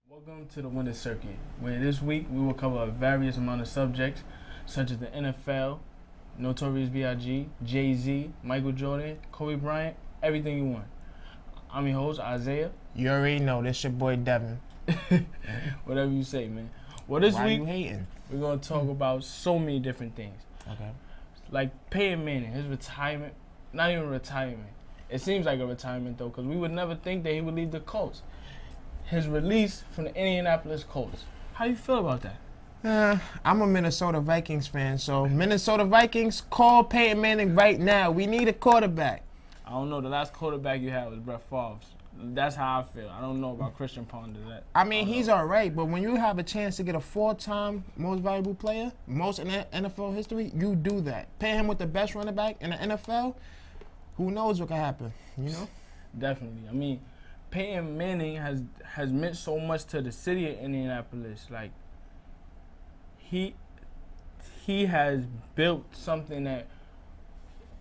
Welcome to the Winner's Circuit, where this week we will cover a various amount of subjects such as the NFL, Notorious B.I.G., Jay-Z, Michael Jordan, Kobe Bryant, everything you want. I'm your host, Isaiah. You already know, this your boy Devin. Whatever you say, man. Well, this Why week you hating? we're going to talk about so many different things. Okay. Like Peyton Manning, his retirement, not even retirement. It seems like a retirement, though, because we would never think that he would leave the Colts. His release from the Indianapolis Colts. How you feel about that? I'm a Minnesota Vikings fan, so Minnesota Vikings, call Peyton Manning right now. We need a quarterback. I don't know. The last quarterback you had was Brett Favre. That's how I feel. I don't know about Christian Ponder. I mean, he's all right, but when you have a chance to get a 4-time most valuable player, most in NFL history, you do that. Pay him with the best running back in the NFL, who knows what could happen, you know? Definitely. I mean, Peyton Manning has meant so much to the city of Indianapolis. Like, he has built something that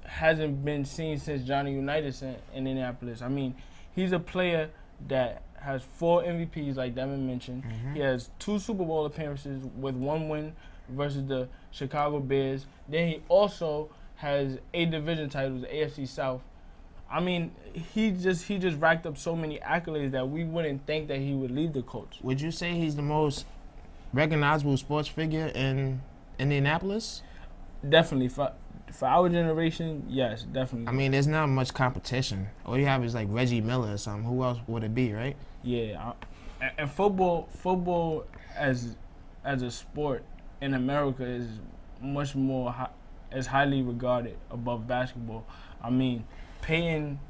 hasn't been seen since Johnny Unitas in Indianapolis. I mean, he's a player that has 4 MVPs, like Devin mentioned. Mm-hmm. He has 2 Super Bowl appearances with 1 win versus the Chicago Bears. Then he also has 8 division titles, AFC South. I mean, he just racked up so many accolades that we wouldn't think that he would leave the Colts. Would you say he's the most recognizable sports figure in Indianapolis? Definitely. For our generation, yes, definitely. I mean, there's not much competition. All you have is like Reggie Miller or something. Who else would it be, right? Yeah, and football as a sport in America is much more as highly regarded above basketball. I mean, Peyton,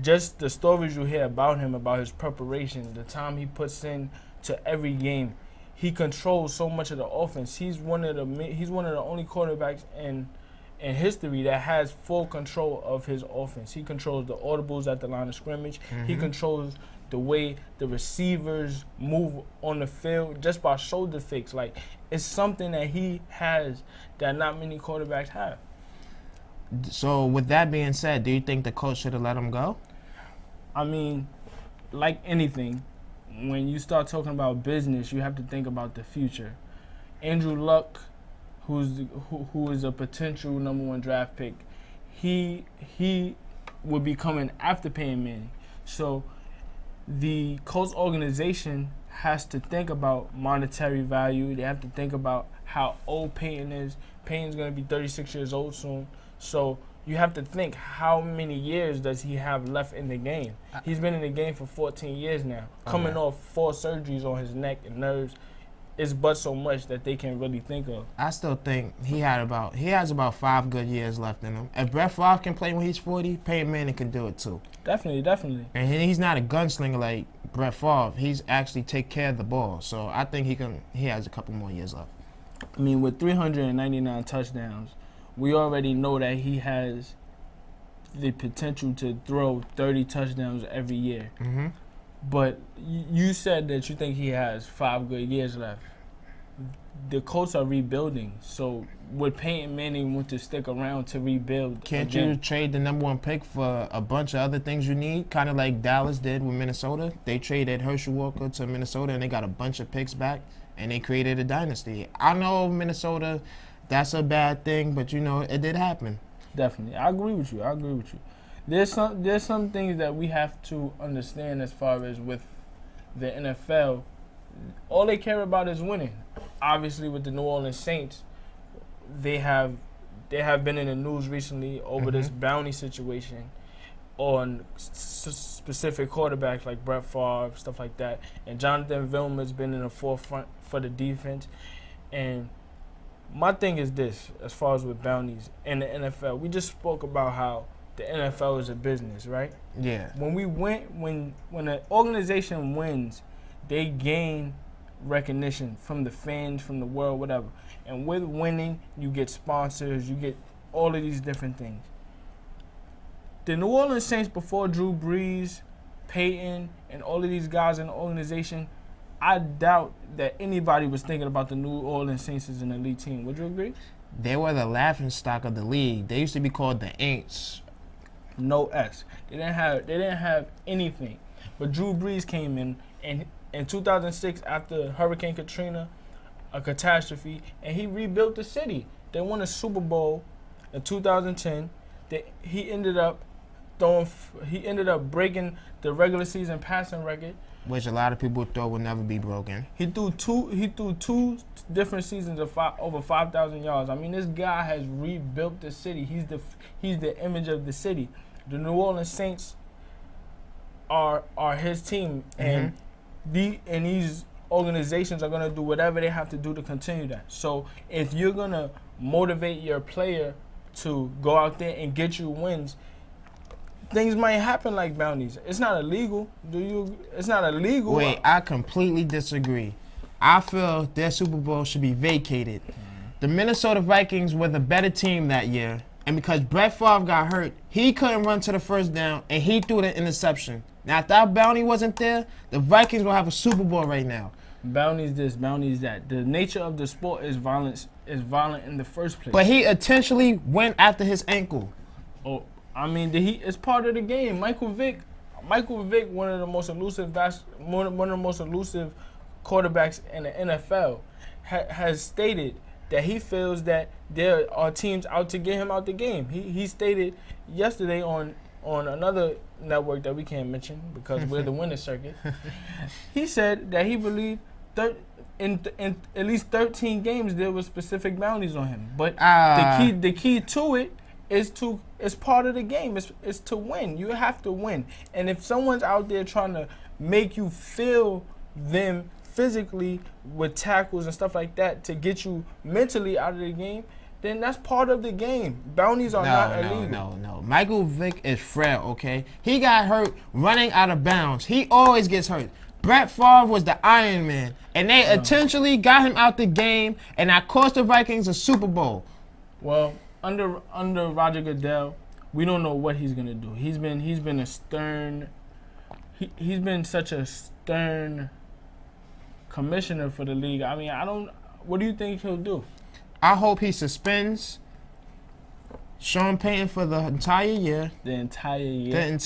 just the stories you hear about him, about his preparation, the time he puts in to every game, he controls so much of the offense. He's one of the only quarterbacks in history that has full control of his offense. He controls the audibles at the line of scrimmage. Mm-hmm. He controls the way the receivers move on the field just by shoulder fakes. Like, it's something that he has that not many quarterbacks have. So, with that being said, do you think the coach should have let him go? I mean, like anything, when you start talking about business, you have to think about the future. Andrew Luck, who is a potential #1 draft pick, he will be coming after Peyton Manning. So the Colts organization has to think about monetary value. They have to think about how old Peyton is. Peyton's going to be 36 years old soon. So you have to think, how many years does he have left in the game? He's been in the game for 14 years now. Coming off 4 surgeries on his neck and nerves. It's but so much that they can really think of. I still think he has about 5 good years left in him. If Brett Favre can play when he's 40, Peyton Manning can do it too. Definitely. And he's not a gunslinger like Brett Favre. He's actually take care of the ball. So I think he has a couple more years left. I mean, with 399 touchdowns, we already know that he has the potential to throw 30 touchdowns every year. Mm-hmm. But you said that you think he has 5 good years left. The Colts are rebuilding, so would Peyton Manning want to stick around to rebuild? Can't you trade the #1 pick for a bunch of other things you need? Kind of like Dallas did with Minnesota. They traded Herschel Walker to Minnesota, and they got a bunch of picks back, and they created a dynasty. I know Minnesota, that's a bad thing, but you know, it did happen. Definitely. I agree with you. There's some things that we have to understand as far as with the NFL. All they care about is winning. Obviously, with the New Orleans Saints, they have been in the news recently over this bounty situation on specific quarterbacks like Brett Favre, stuff like that. And Jonathan Vilma's been in the forefront for the defense. And my thing is this, as far as with bounties in the NFL, we just spoke about how the NFL is a business, right? Yeah. When an organization wins, they gain recognition from the fans, from the world, whatever. And with winning, you get sponsors, you get all of these different things. The New Orleans Saints, before Drew Brees, Peyton, and all of these guys in the organization, I doubt that anybody was thinking about the New Orleans Saints as an elite team. Would you agree? They were the laughingstock of the league. They used to be called the Aints. No S. They didn't have anything. But Drew Brees came in, and in 2006 after Hurricane Katrina, a catastrophe, and he rebuilt the city. They won a Super Bowl in 2010. He ended up breaking the regular season passing record, which a lot of people thought would never be broken. He threw two different seasons of over 5,000 yards. I mean, this guy has rebuilt the city. He's the image of the city. The New Orleans Saints are his team, and these organizations are gonna do whatever they have to do to continue that. So if you're gonna motivate your player to go out there and get you wins, things might happen like bounties. It's not illegal. It's not illegal. Wait, I completely disagree. I feel their Super Bowl should be vacated. The Minnesota Vikings were the better team that year, and because Brett Favre got hurt, he couldn't run to the first down, and he threw the interception. Now, if that bounty wasn't there, the Vikings will have a Super Bowl right now. Bounties this, bounties that. The nature of the sport is violent in the first place. But he intentionally went after his ankle. Oh, I mean, it's part of the game. Michael Vick, one of the most elusive quarterbacks in the NFL, has stated that he feels that there are teams out to get him out the game. He stated yesterday on another network that we can't mention because we're the winner circuit. He said that he believed in at least 13 games there were specific bounties on him. But the key to it is it's part of the game. It's to win. You have to win. And if someone's out there trying to make you feel them physically with tackles and stuff like that to get you mentally out of the game, then that's part of the game. Bounties are not illegal. No. Michael Vick is frail, okay? He got hurt running out of bounds. He always gets hurt. Brett Favre was the Iron Man, and they intentionally got him out the game, and that cost the Vikings a Super Bowl. Well, under Roger Goodell, we don't know what he's gonna do. He's been a stern. He's been such a stern commissioner for the league. I mean, what do you think he'll do? I hope he suspends Sean Payton for the entire year. The entire year.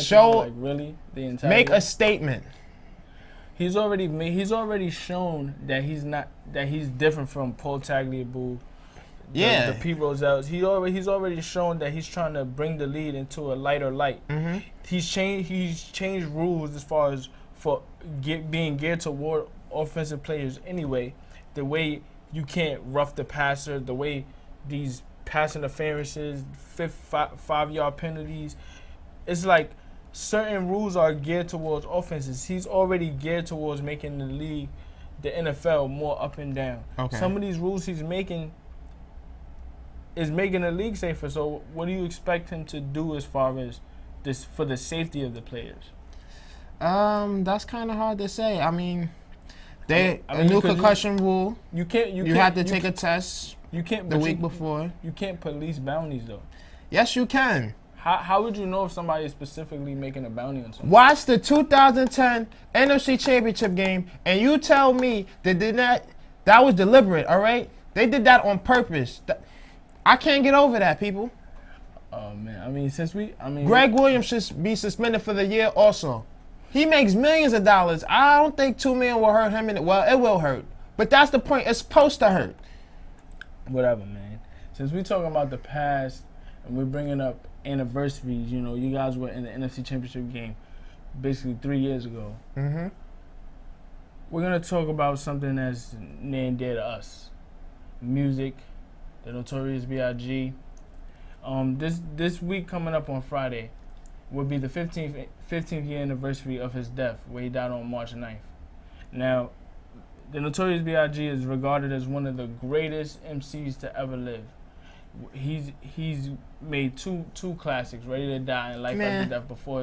Show, like really, the entire make year? a statement. He's already shown that he's different from Paul Tagliabue. The Pete Rozelles. He's already shown that he's trying to bring the league into a lighter light. He's changed rules as far as being geared toward offensive players anyway. The way you can't rough the passer, the way these pass interferences, 5-yard penalties. It's like certain rules are geared towards offenses. He's already geared towards making the league, the NFL, more up and down. Okay. Some of these rules he's making is making the league safer. So what do you expect him to do as far as this for the safety of the players? That's kind of hard to say. I mean, a new concussion rule. You have to take a test. You can't the week before. You can't police bounties though. Yes, you can. How would you know if somebody is specifically making a bounty on something? Watch the 2010 NFC Championship game, and you tell me that was deliberate. All right, they did that on purpose. I can't get over that, people. Oh man, I mean, Greg Williams should be suspended for the year also. He makes millions of dollars. I don't think $2 million will hurt him. Well, it will hurt, but that's the point. It's supposed to hurt. Whatever, man. Since we're talking about the past and we're bringing up anniversaries, you guys were in the NFC Championship game basically 3 years ago. We're going to talk about something that's near and dear to us. Music, the Notorious B.I.G. This week coming up on Friday would be the 15th year anniversary of his death, where he died on March 9th. Now, the Notorious B.I.G. is regarded as one of the greatest MCs to ever live. He's made two classics, Ready to Die and Life After Death, before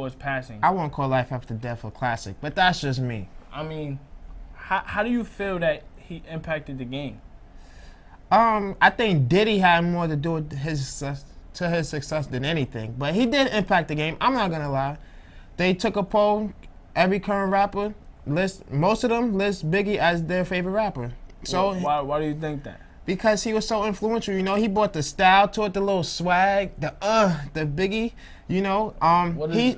his passing. I won't call Life After Death a classic, but that's just me. I mean, how do you feel that he impacted the game? I think Diddy had more to do with his success than anything, but he did impact the game. I'm not gonna lie. They took a poll, every current rapper most of them list Biggie as their favorite rapper. So why do you think that? Because he was so influential. He brought the style to it, the little swag, the Biggie.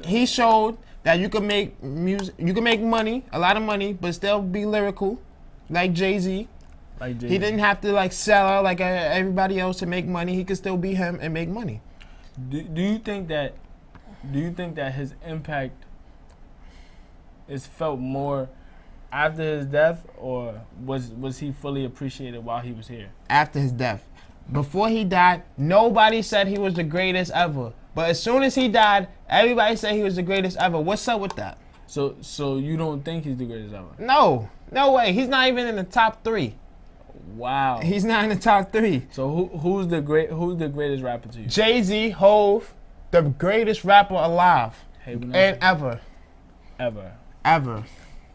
He showed that you can make music, you can make money, a lot of money, but still be lyrical, like Jay-Z. Like Jay-Z. He didn't have to like sell out like everybody else to make money. He could still be him and make money. Do you think that his impact is felt more after his death, or was he fully appreciated while he was here? After his death. Before he died, nobody said he was the greatest ever. But as soon as he died, everybody said he was the greatest ever. What's up with that? So you don't think he's the greatest ever? No way. He's not even in the top 3. Wow. He's not in the top 3. So who's the greatest rapper to you? Jay-Z, Hove, the greatest rapper alive and ever. Ever.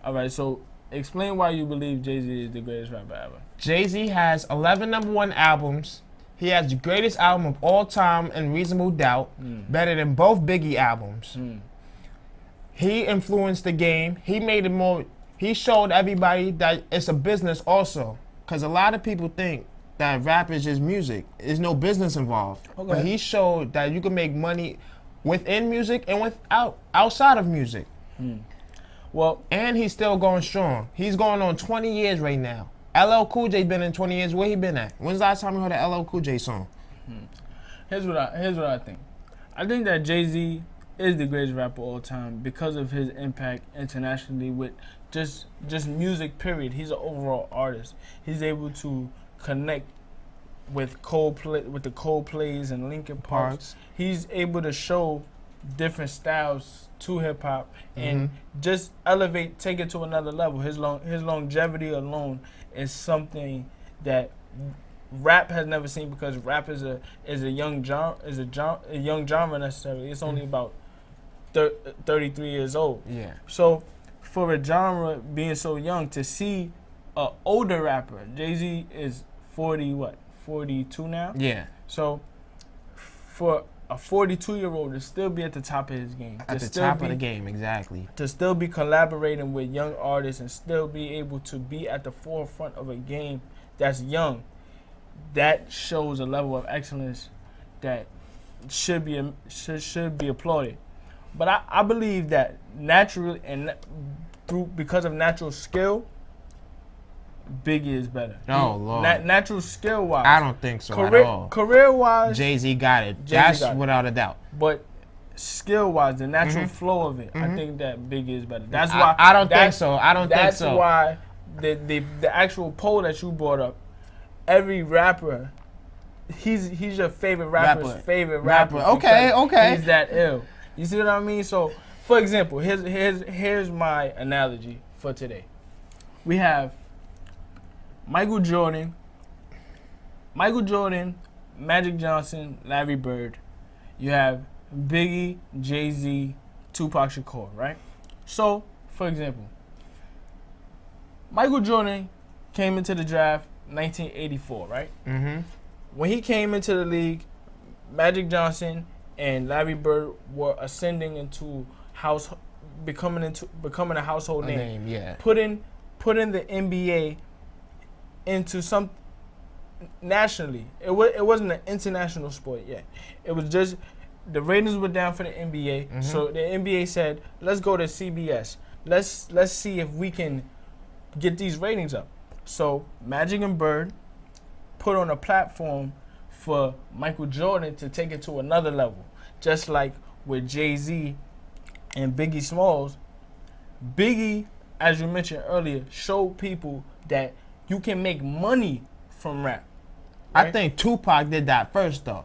All right. So explain why you believe Jay-Z is the greatest rapper ever. Jay-Z has 11 #1 albums. He has the greatest album of all time in Reasonable Doubt, better than both Biggie albums. He influenced the game. He made it more. He showed everybody that it's a business also. Because a lot of people think that rap is just music. There's no business involved. Okay. But he showed that you can make money within music and outside of music. Well, and he's still going strong. He's going on 20 years right now. LL Cool J been in 20 years. Where he been at? When's the last time you heard an LL Cool J song? Here's what I think. I think that Jay-Z is the greatest rapper of all time because of his impact internationally with just music, period. He's an overall artist. He's able to connect with the Coldplays and Linkin Parks. He's able to show different styles to hip hop and just take it to another level. His longevity alone is something that rap has never seen, because rap is a young genre necessarily. It's only about 33 years old. Yeah. So for a genre being so young, to see an older rapper, Jay-Z is 42 now? Yeah. So for a 42-year-old to still be at the top of his game. At the top of the game, exactly. To still be collaborating with young artists and still be able to be at the forefront of a game that's young, that shows a level of excellence that should be applauded. But I believe that naturally and because of natural skill, Biggie is better. Oh, Lord. Natural skill-wise. I don't think so at all. Career-wise. Jay-Z got it. That's without a doubt. But skill-wise, the natural flow of it, I think that Biggie is better. That's why. I don't think so. That's why the actual poll that you brought up, every rapper, he's your favorite rapper's favorite rapper. Okay. He's that ill. You see what I mean? So, for example, here's my analogy for today. We have Michael Jordan, Magic Johnson, Larry Bird. You have Biggie, Jay-Z, Tupac Shakur, right? So, for example, Michael Jordan came into the draft 1984, right? When he came into the league, Magic Johnson and Larry Bird were ascending into becoming a household name. Yeah. Putting the NBA into some nationally. It wasn't an international sport yet. It was just the ratings were down for the NBA. So the NBA said, let's go to CBS. Let's see if we can get these ratings up. So Magic and Bird put on a platform for Michael Jordan to take it to another level. Just like with Jay-Z and Biggie Smalls, Biggie, as you mentioned earlier, showed people that you can make money from rap. Right? I think Tupac did that first, though.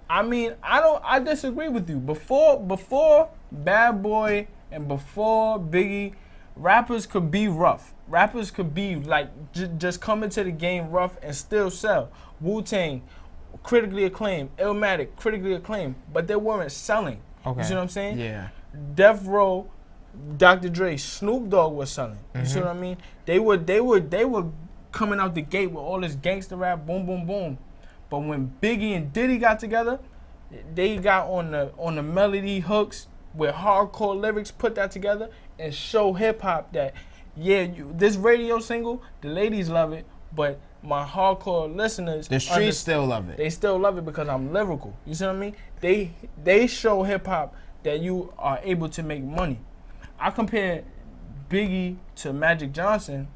I mean, I disagree with you. Before Bad Boy and before Biggie, rappers could be rough. Rappers could be like just come into the game rough and still sell. Wu-Tang, critically acclaimed. Illmatic, critically acclaimed, but they weren't selling. Okay. You see what I'm saying? Yeah. Death Row, Dr. Dre, Snoop Dogg was selling. You see what I mean? They were coming out the gate with all this gangster rap, boom, boom, boom. But when Biggie and Diddy got together, they got on the melody hooks with hardcore lyrics, put that together, and show hip hop that, yeah, this radio single, the ladies love it, but my hardcore listeners, the streets still love it. They still love it because I'm lyrical. You see what I mean? They show hip hop that you are able to make money. I compare Biggie to Magic Johnson,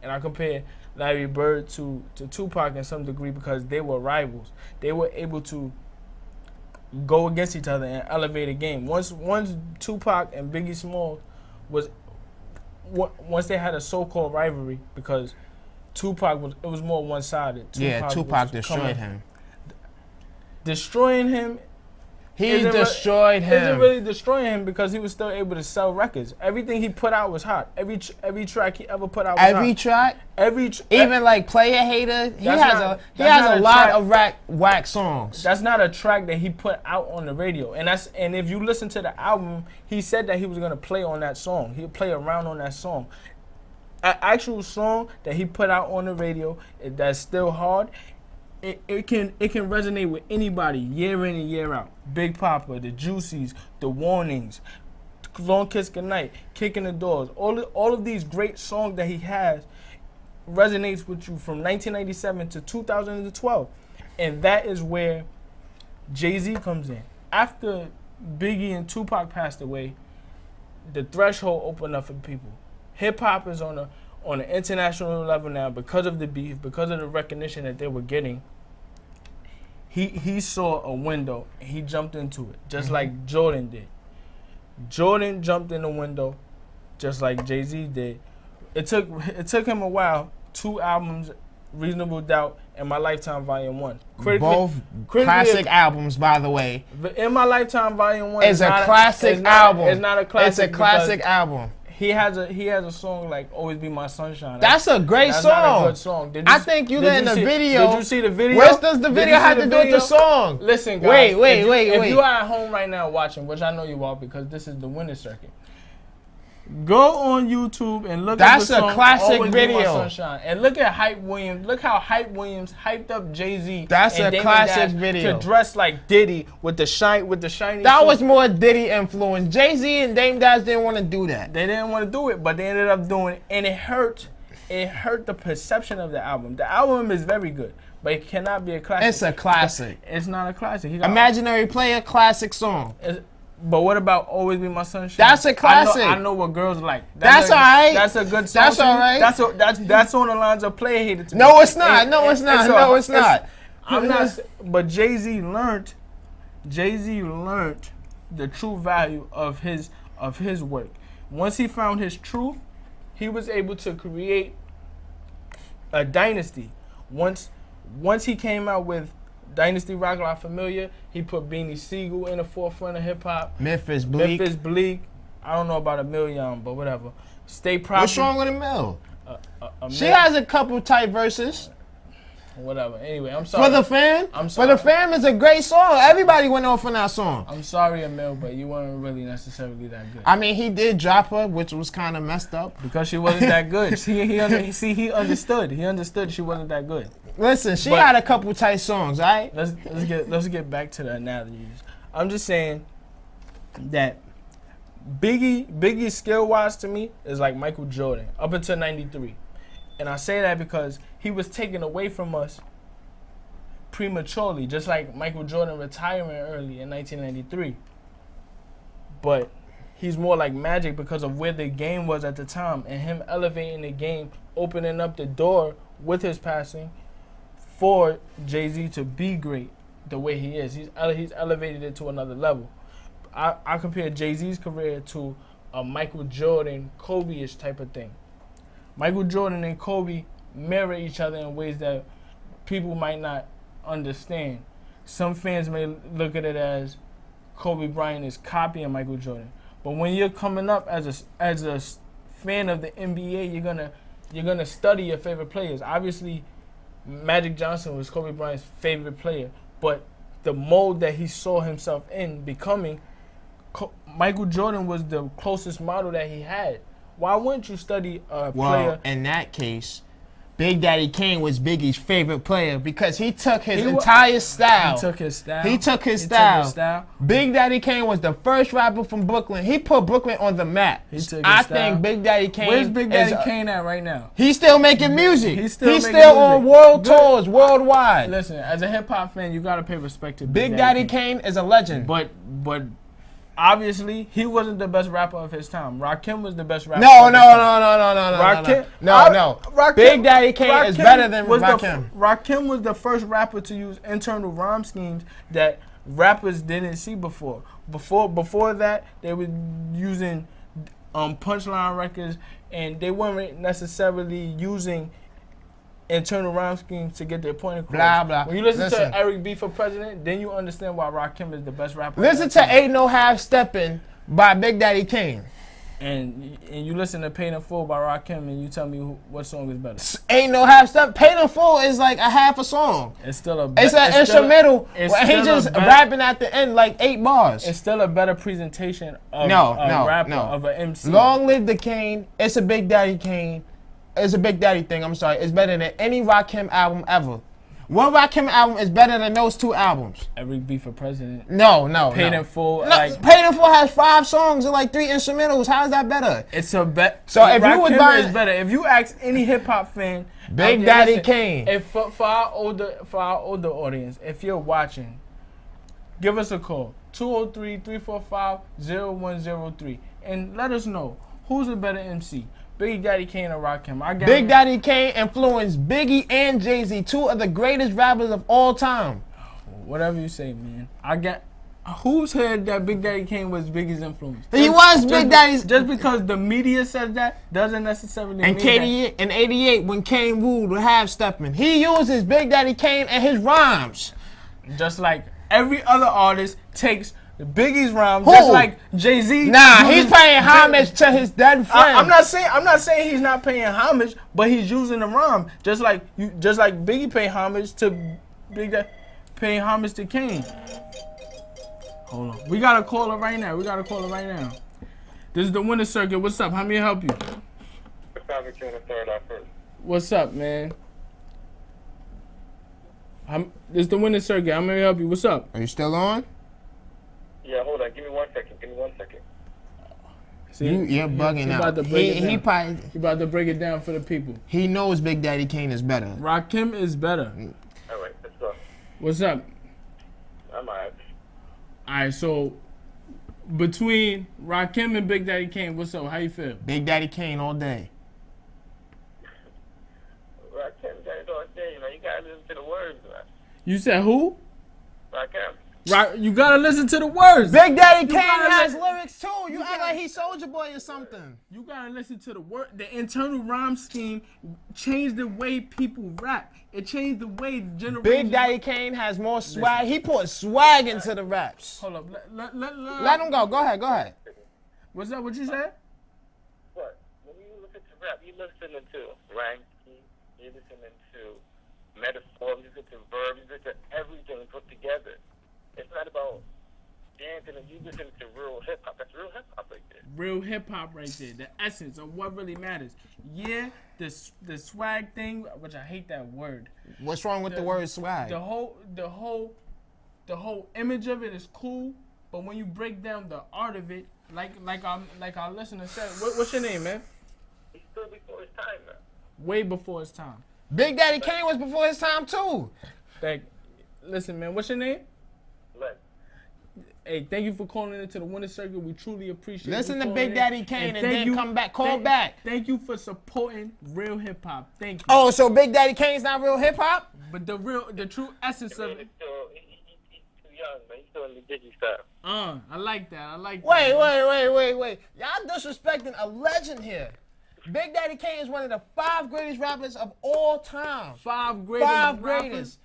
and I compare Larry Bird to Tupac in some degree because they were rivals. They were able to go against each other and elevate a game. Once Tupac and Biggie Smalls once they had a so-called rivalry because Tupac was more one-sided. Tupac destroyed him. Destroying him. He destroyed him. Isn't really destroying him because he was still able to sell records. Everything he put out was hot. Every track he ever put out was hot. Even like Player Hater, he has a lot of whack songs. That's not a track that he put out on the radio. And if you listen to the album, he said that he was gonna play on that song. He'd play around on that song. An actual song that he put out on the radio that's still hard. It can resonate with anybody year in and year out. Big Papa, the Juicies, the Warnings, Long Kiss Goodnight, Kicking the Doors. All of these great songs that he has resonates with you from 1997 to 2012. And that is where Jay-Z comes in. After Biggie and Tupac passed away, the threshold opened up for people. Hip-hop is on an international level now because of the beef, because of the recognition that they were getting. He saw a window and he jumped into it, just like Jordan did. Jordan jumped in the window, just like Jay-Z did. It took him a while. 2 albums, Reasonable Doubt and My Lifetime Volume 1. Both classic albums, by the way. In My Lifetime Volume 1 is a classic album. It's not a classic. It's a classic album. He has a song like "Always Be My Sunshine." That's a great song. That's not a good song. I think you in the video. Did you see the video? What does the video have to do with the song? Listen, guys. Wait. If you are at home right now watching, which I know you are because this is the winner's circuit, go on YouTube and look at the song. That's a classic Always video. Be My Sunshine. And look at Hype Williams. Look how Hype Williams hyped up Jay-Z. That's and a Damon classic Dash video. To dress like Diddy with the shiny. That suit. was more Diddy influence. Jay-Z and Dame Dash didn't want to do that. They didn't want to do it, but they ended up doing it, and it hurt. It hurt the perception of the album. The album is very good, but it cannot be a classic. It's a classic. It's not a classic. Imaginary Player, classic song. But what about Always Be My Sunshine? That's a classic. I know what girls like. That's all right. That's a good song. That's all right. That's on the lines of Player Hater to me. No, it's not. No, it's not. I'm not. But Jay-Z learned the true value of his work. Once he found his truth, he was able to create a dynasty. Once he came out with Dynasty Rock La Familia, he put Beanie Siegel in the forefront of hip hop. Memphis Bleak. I don't know about a million, but whatever. Stay Proper. What's wrong with a mill? She has a couple tight verses. Whatever. Anyway, I'm sorry. For the Fam? I'm sorry. For the Fam is a great song. Everybody went off on that song. I'm sorry, Emil, but you weren't really necessarily that good. I mean, he did drop her, which was kind of messed up. Because she wasn't that good. He understood. He understood she wasn't that good. Listen, she had a couple tight songs, all right? Let's get back to the analogies. I'm just saying that Biggie's skill-wise to me is like Michael Jordan up until 93. And I say that because he was taken away from us prematurely, just like Michael Jordan retiring early in 1993. But he's more like Magic because of where the game was at the time and him elevating the game, opening up the door with his passing for Jay-Z to be great the way he is. He's elevated it to another level. I compare Jay-Z's career to a Michael Jordan, Kobe-ish type of thing. Michael Jordan and Kobe mirror each other in ways that people might not understand. Some fans may look at it as Kobe Bryant is copying Michael Jordan. But when you're coming up as a fan of the NBA, you're gonna study your favorite players. Obviously, Magic Johnson was Kobe Bryant's favorite player, but the mold that he saw himself in becoming, Michael Jordan was the closest model that he had. Why wouldn't you study a player? Well, in that case, Big Daddy Kane was Biggie's favorite player because he took his entire style. He took his style. He took his style. Big Daddy Kane was the first rapper from Brooklyn. He put Brooklyn on the map. He took his I style. think Big Daddy Kane. Where's Big Daddy Kane at right now? He's still making music. He's still on world tours worldwide. Listen, as a hip hop fan, you gotta pay respect to Big Daddy Kane is a legend. But Obviously, he wasn't the best rapper of his time. Rakim was the best rapper. No. Rakim, Big Daddy Kane is better than Rakim. Rakim was the first rapper to use internal rhyme schemes that rappers didn't see before. Before that, they were using punchline records, and they weren't necessarily using internal rhyme schemes to get their point across. Blah, blah. When you listen to Eric B for President, then you understand why Rakim is the best rapper. Listen to Ain't No Half Steppin' by Big Daddy Kane. And you listen to Paid in Full by Rakim, and you tell me what song is better. Ain't No Half Step. Paid in Full is like a half a song. It's still it's an instrumental where he just rapping at the end like 8 bars. It's still a better presentation of of an MC. Long live the Kane. It's a Big Daddy Kane. It's a Big Daddy thing. I'm sorry. It's better than any Rakim album ever. What Rakim album is better than those 2 albums? Eric B for President. No. Paid in Full. Paid in Full has 5 songs and like 3 instrumentals. How is that better? It's a bet. So if you was buying, is better. If you ask any hip hop fan, Big Daddy Kane. If for our older audience, if you're watching, give us a call 203-345-0103 and let us know who's a better MC. Big Daddy Kane or Rakim? Big Daddy Kane influenced Biggie and Jay-Z, 2 of the greatest rappers of all time. Whatever you say, man. Who's heard that Big Daddy Kane was Biggie's influence? He was Big Daddy's. Just because the media says that doesn't necessarily mean that. In '88, when Kane ruled with Half Steppin', he uses Big Daddy Kane and his rhymes. Just like every other artist takes Biggie's rhymes, just like Jay-Z. Nah, he's paying homage to his dead friend. I'm not saying he's not paying homage, but he's using the rhyme. Just like Biggie paid homage to paying homage to Kane. Hold on. We got a caller right now. This is the Winner Circuit. What's up? How may I help you? What's up, man? This is the Winner Circuit. How may I help you? What's up? Are you still on? Yeah, hold on. Give me one second. See, you're bugging out. He about to break it down for the people. He knows Big Daddy Kane is better. Rakim is better. All right, let's go. What's up? I'm all right. All right, so between Rakim and Big Daddy Kane, what's up? How you feel? Big Daddy Kane all day. Rakim got it all day, man. You gotta listen to the words, man. You said who? Rakim. Right, you gotta listen to the words. Big Daddy Kane has lyrics too. You act like he's Soulja Boy or something. You gotta listen to the word. The internal rhyme scheme changed the way people rap. It changed the way generation. Big Daddy Kane has more swag. He put swag into the raps. Hold up, let him go. Go ahead. What's that? What you said? What? When you listen to rap, you listening to rhyme scheme, you listening to metaphor, you listen to verb, you listen to everything put together. It's not about dancing and you listen to real hip hop. That's real hip hop right there. Real hip hop right there. The essence of what really matters. Yeah, the swag thing, which I hate that word. What's wrong with the word swag? The whole image of it is cool, but when you break down the art of it, like our listener said, what's your name, man? He's still before his time, man. Way before his time. Big Daddy Kane was before his time too. Listen, man, what's your name? Len. Hey, thank you for calling into the Winner Circle. We truly appreciate it. Listen to Big Daddy Kane and then come back. Call back. Thank you for supporting real hip hop. Thank you. Oh, so Big Daddy Kane's not real hip hop? But the true essence of it. He's too young, man. He's still in the Diggy stuff. I like that. Wait. Y'all disrespecting a legend here. Big Daddy Kane is one of the 5 greatest rappers of all time. 5 greatest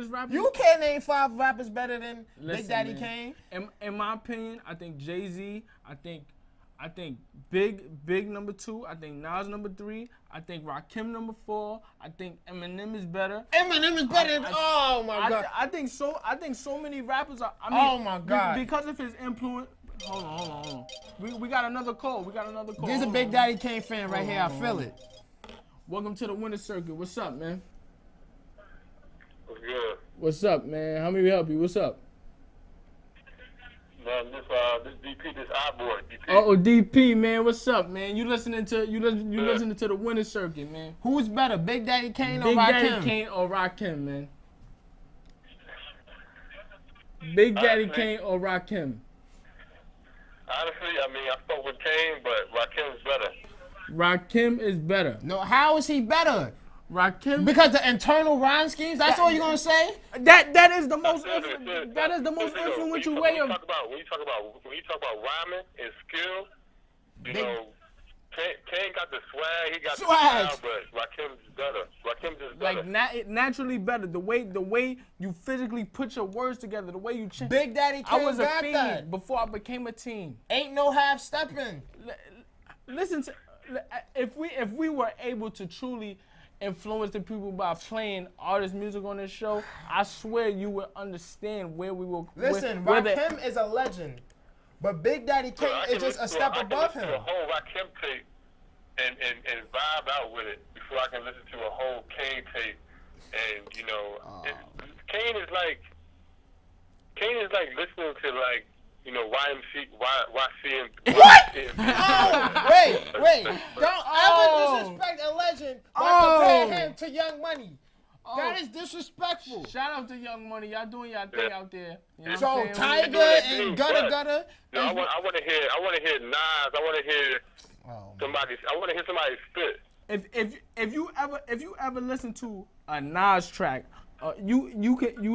rappers. You can't name 5 rappers better than Big Daddy Kane. In my opinion, I think Jay-Z. I think Big number 2. I think Nas number 3. I think Rakim number 4. I think Eminem is better. Oh my God. I think so many rappers are. Oh my God. Because of his influence. Hold on. We got another call. There's a Big Daddy Kane fan right here. I feel it. Welcome to the Winner Circuit. What's up, man? What's good? What's up, man? How may we help you? What's up? Man, this DP, this I-boy, DP. Oh, DP, man. What's up, man? You listening to the Winner Circuit, man? Who's better, Big Daddy Kane or Rakim? Big Daddy Kane or Rakim, man? Big Daddy Kane or Rakim? Honestly, I mean, I spoke with Kane, but Rakim's better. Rakim is better. No, how is he better? Rakim Because the internal rhyme schemes. That's all you're gonna say? that is the most Seriously, that is the most seriously, though, influential when way you of. talk about when you talk about rhyming and skill, you know, Kane got the swag, he got the style, but Rakim's better. Rakim's is better. Like naturally better. The way you physically put your words together, the way you change. Big Daddy I Kane was a got fiend that. before I became a teen. Ain't no half stepping. Listen to, if we were able to truly influence the people by playing artist music on this show, I swear you would understand where we will. Listen, where Rakim is a legend, but Big Daddy Kane is just a step above him. I can listen to a whole Rakim tape and vibe out with it before I can listen to a whole Kane tape. And you know, Kane is like listening to like, you know, YMCA. What? Wait. Don't ever disrespect a legend by comparing him to Young Money. That is disrespectful. Shout out to Young Money. Y'all doing y'all thing out there. You know So what I'm saying? Tiger and Gutter. No, I want to hear Nas. I want to hear somebody. I want to hear somebody spit. If you ever listen to a Nas track, you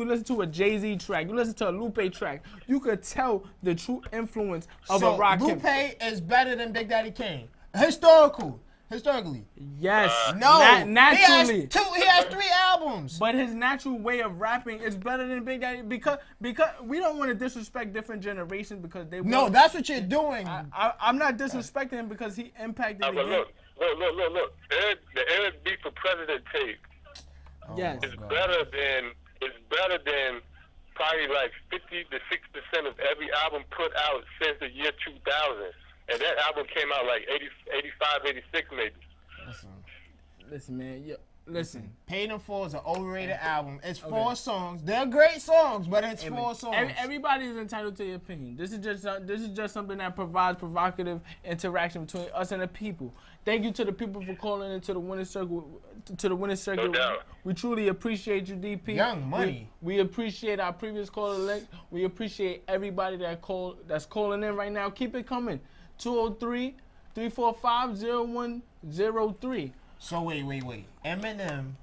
listen to a Jay-Z track, you listen to a Lupe track, you could tell the true influence of a Rakim. Lupe is better than Big Daddy Kane. Historically. Yes. No. Naturally. He has 3 albums. But his natural way of rapping is better than Big Daddy because we don't want to disrespect different generations because they. No, that's what you're doing. I'm not disrespecting him because he impacted the game. Look. The Eric B for President tape. Yes. It's better than probably like 50 to 60% of every album put out since the year 2000. And that album came out like 85, 86 maybe. Listen, man. Listen. Paid in Full is an overrated album. It's 4 songs. They're great songs, but it's 4 songs. Everybody is entitled to their opinion. This is just something that provides provocative interaction between us and the people. Thank you to the people for calling into the Winner's Circle. No doubt. We truly appreciate you, DP. Young Money. We appreciate our previous caller, Lex. We appreciate everybody that's calling in right now. Keep it coming. 203-345-0103. So wait. Eminem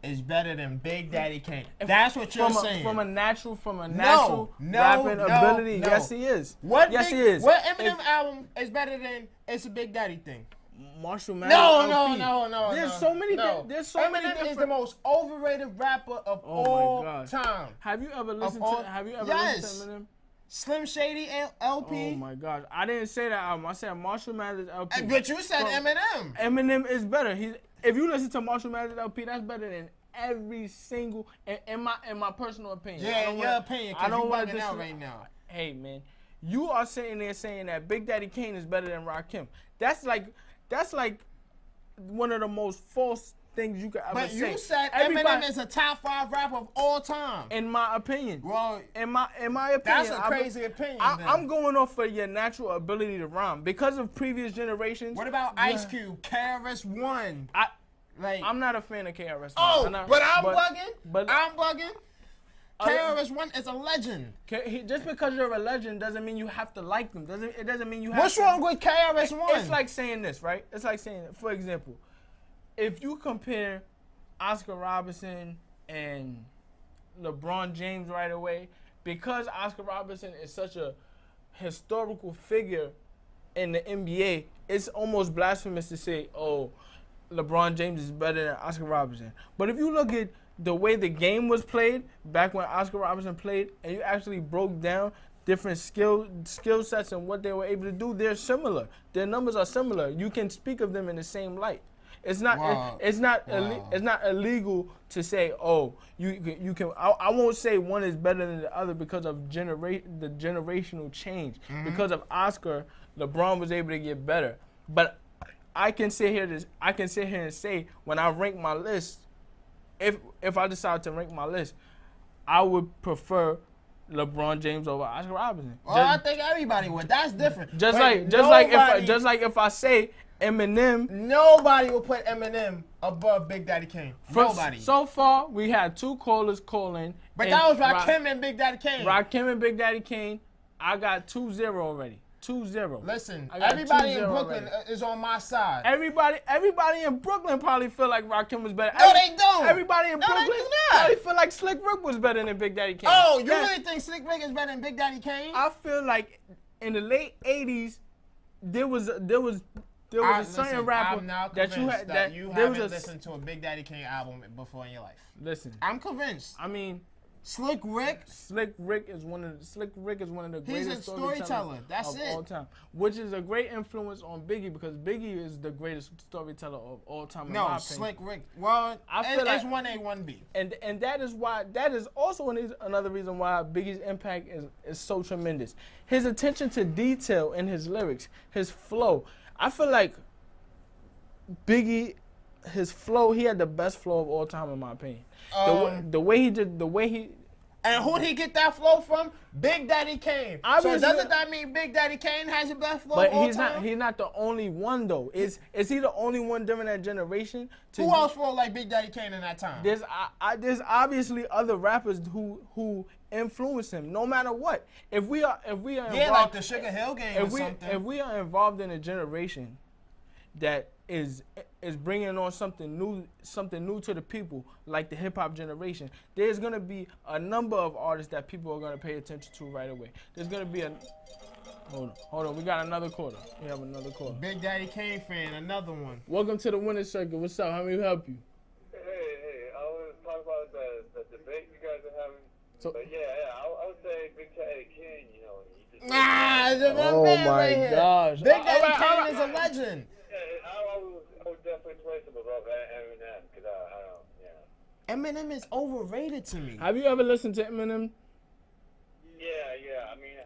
is better than Big Daddy Kane. That's what you're saying. From a natural rapping ability. No. Yes, he is. He is. What Eminem album is better than It's a Big Daddy Thing? Marshall Mathers. No. There's so many. Eminem is the most overrated rapper of all time. Have you ever listened to Eminem? Slim Shady LP. Oh my gosh, I didn't say that album. I said Marshall Mathers LP. But you said Eminem. Eminem is better. If you listen to Marshall Mathers LP, that's better than every single. In my personal opinion. Yeah, in your opinion. I don't want to out right now. Hey man, you are sitting there saying that Big Daddy Kane is better than Rakim. That's like one of the most false things you could ever say. But you said Eminem is a top 5 rapper of all time. In my opinion. Well, in my opinion. That's a crazy opinion. I'm going off for your natural ability to rhyme. Because of previous generations. What about Ice Cube? KRS-One. I'm not a fan of KRS-One. Oh, I'm bugging. KRS-One is a legend. Just because you're a legend doesn't mean you have to like them. It doesn't mean you have What's wrong with KRS-One? It's like saying this, right? It's like saying, for example, if you compare Oscar Robertson and LeBron James right away, because Oscar Robertson is such a historical figure in the NBA, it's almost blasphemous to say, oh, LeBron James is better than Oscar Robertson. But if you look at the way the game was played back when Oscar Robertson played, and you actually broke down different skill sets and what they were able to do, they're similar. Their numbers are similar. You can speak of them in the same light. It's not. It's not illegal to say, oh, you can. I won't say one is better than the other because of the generational change. Mm-hmm. Because of Oscar, LeBron was able to get better. But I can sit here and say when I rank my list, if I decide to rank my list, I would prefer LeBron James over Oscar Robertson. Well, I think everybody would. That's different. Just like if I say Eminem. Nobody will put Eminem above Big Daddy Kane. Nobody. So far, we had 2 callers calling. But that was Rakim and Big Daddy Kane. Rakim and Big Daddy Kane. I got 2-0 already. 2-0. Listen, I got everybody 2-0 in Brooklyn already. is on my side. Everybody in Brooklyn probably feel like Rakim was better. No, they don't. Everybody in No, they Brooklyn do not. probably feel like Slick Rick was better than Big Daddy Kane. Oh, you That- really think Slick Rick is better than Big Daddy Kane? I feel like in the late '80s, there was a certain rapper I'm now that you had that you there haven't was a listened to a Big Daddy Kane album before in your life. listen. I'm convinced. I mean, Slick Rick, Slick Rick is one of the He's greatest a storyteller. That's of it. all time, which is a great influence on Biggie because Biggie is the greatest storyteller of all time. in my no, opinion. Slick Rick. Well, I feel it's like- 1A, 1B. And that is also another reason why Biggie's impact is so tremendous. His attention to detail in his lyrics, his flow. I feel like Biggie, his flow, he had the best flow of all time in my opinion. The way he. And who'd he get that flow from? Big Daddy Kane. Obviously- So doesn't that mean Big Daddy Kane has the best flow But of all he's time? not the only one though. Is he the only one during that generation? Who else flowed like Big Daddy Kane in that time? There's obviously other rappers who influence him. No matter what, if we are Yeah, involved, like the Sugar Hill Gang or if something. we are involved in a generation that is bringing on something new to the people, like the hip hop generation, there's gonna be a number of artists that people are gonna pay attention to right away. There's gonna be hold on, we got another caller. We have another caller. Big Daddy Kane fan, another one. Welcome to the Winner's Circle. What's up? How may we help you? Hey, I was talking about the debate you guys are having. So- But I would say Big Daddy King, you know, he just. Nah, it's my Oh man my right here. gosh. Big All Daddy right, all Kane is a legend. Yeah, I would definitely place him above Eminem, because I don't, yeah. Eminem is overrated to me. Have you ever listened to Eminem? Yeah, I mean,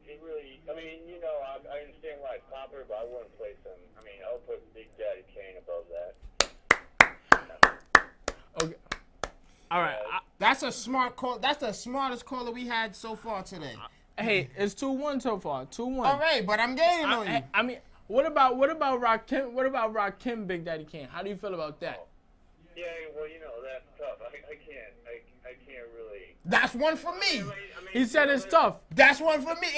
it really, I mean, you know, I understand why it's popular, but I wouldn't place him. I mean, I would put Big Daddy Kane above that. Okay. All right. That's a smart call. That's the smartest caller we had so far today. Hey, it's 2-1 so far. 2-1. All right, but I'm gaining on you. I mean, what about Rakim? What about Rakim, Big Daddy Kane? How do you feel about that? Yeah, well, you know, that's tough. I can't really. That's one for me. I mean, He said it's tough. That's one for me.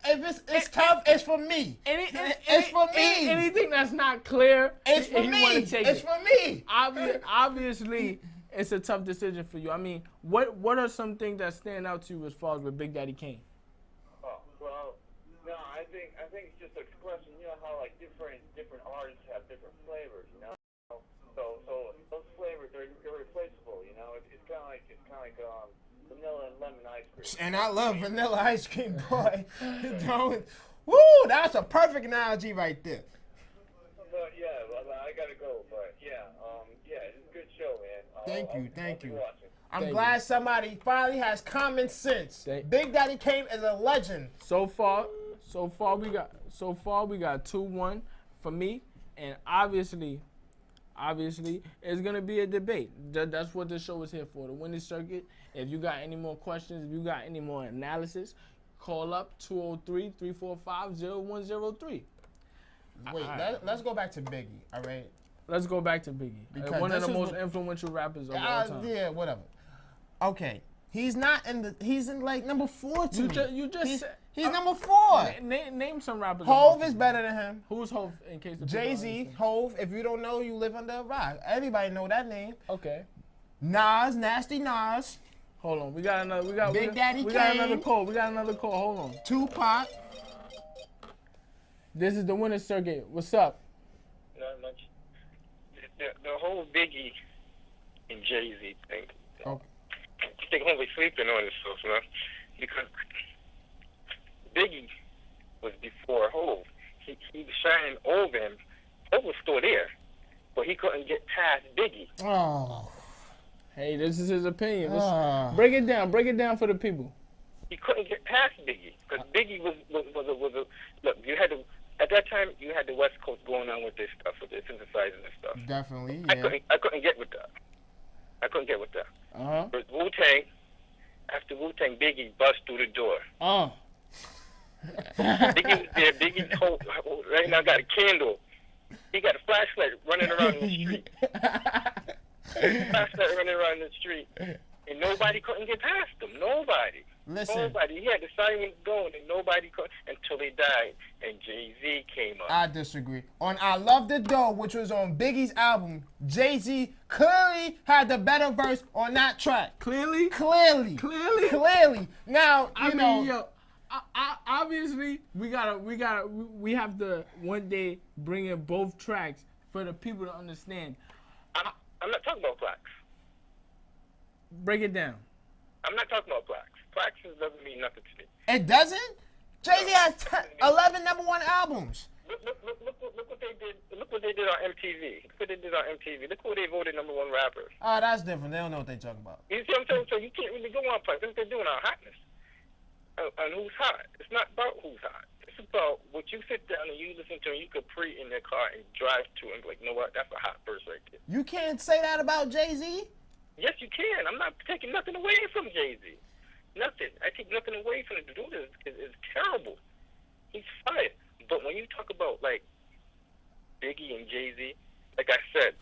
If it's tough, it's for me. It's for me. Anything that's not clear, It's for he me. wanna take It's it. for me. Obviously, it's a tough decision for you. I mean, what are some things that stand out to you as far as with Big Daddy Kane? Oh, well, no, I think it's just expression. You know how like different artists have different flavors, you know. So those flavors are irreplaceable. You know, it's kind of like vanilla and lemon ice cream. And I love vanilla ice cream, boy. Don't. Woo, that's a perfect analogy right there. But yeah, I gotta go. But yeah, it's a good show, man. Thank you. I'll be watching. I'm Thank glad you. somebody finally has common sense. Thank- Big Daddy Kane is a legend. So far we got 2-1 for me, and obviously it's gonna be a debate. That's what this show is here for, the Winner's Circuit. If you got any more questions, if you got any more analysis, call up 203-345-0103. Wait, let's go back to Biggie, all right? Let's go back to Biggie, Because one of this the is most what- influential rappers of all time. Yeah, whatever. Okay, he's in like number 4 to me. He's number 4. Name some rappers. Hove above is him. better than him. Who's Hove? In case the people Jay-Z, understand? Hove. If you don't know, you live under a rock. Everybody know that name. Okay. Nas, Nasty Nas, Hold on. We got another. We got. Big Daddy We got Kane. another call. Hold on. Tupac. This is the Winner's Circuit. What's up? Not much. The whole Biggie and Jay-Z thing. Okay. I think I'm sleeping on this stuff, man. Because Biggie was before Hov. He was shining over him. Hov was still there, but he couldn't get past Biggie. Oh. Hey, this is his opinion. Ah. Break it down. Break it down for the people. He couldn't get past Biggie because Biggie was a look. You had to at that time you had the West Coast going on with this stuff, with the synthesizers and stuff. Definitely, I yeah. couldn't get with that. Uh-huh. But Wu-Tang, after Wu-Tang, Biggie bust through the door. Biggie was there. Biggie right now got a candle. He got a flashlight running around in the street. And nobody couldn't get past him. Nobody. Listen. Nobody. He had the silence going, and nobody called until he died, and Jay-Z came up. I disagree. On I Love the Dough, which was on Biggie's album, Jay-Z clearly had the better verse on that track. Clearly. Clearly. Now, I mean, yo, obviously we have to one day bring in both tracks for the people to understand. I'm not talking about plaques. Break it down. I'm not talking about plaques. Plaques doesn't mean nothing to me. It doesn't? Jay-Z has 11 number one albums. Look what they did. Look what they did on MTV. Look what they did on MTV. Look who they voted number one rappers. Oh, that's different. They don't know what they're talking about. You see what I'm saying? So you can't really go on plaques. That's what they're doing on hotness. And who's hot. It's not about who's hot. It's about what you sit down and you listen to and you could pre in their car and drive to and be like, you know what? That's a hot verse right there. You can't say that about Jay-Z? Yes, you can. I'm not taking nothing away from Jay-Z. Nothing. I take nothing away from him. To do this is terrible. He's fired. But when you talk about, like, Biggie and Jay-Z, like I said,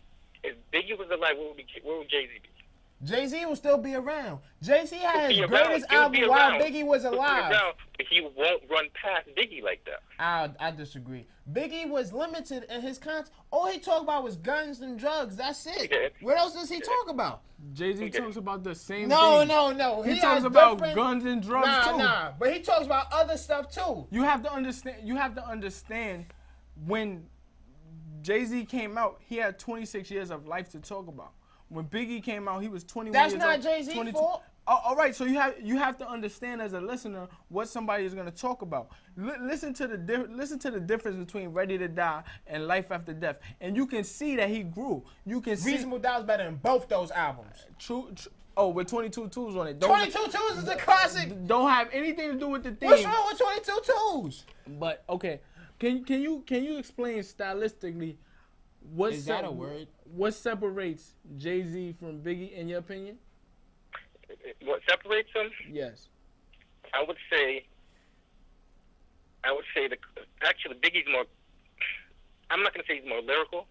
if Biggie was alive, where would Jay-Z be? Jay-Z will still be around. Jay-Z had his He'll be greatest around. album while Biggie was alive. But he won't run past Biggie like that. I disagree. Biggie was limited in his content. All he talked about was guns and drugs. That's it. Yeah. What else does he talk about? Jay-Z talks about the same No. thing. He Has talks about different- guns and drugs too. Nah. But he talks about other stuff too. You have to understand when Jay-Z came out, he had 26 years of life to talk about. When Biggie came out, he was 21 That's years not old. Jay-Z's 22. fault. All right, so you have to understand as a listener what somebody is going to talk about. Listen to the difference between Ready to Die and Life After Death, and you can see that he grew. You can see Reasonable Doubt's better than both those albums. True. Oh, with 22 Tools on it. 22 Twos is a classic. Don't have anything to do with the theme. What's wrong with 22 Twos? But okay, can you explain stylistically what Is that a word? What separates Jay-Z from Biggie in your opinion? What separates them? Yes. I would say actually Biggie's more. I'm not gonna say he's more lyrical.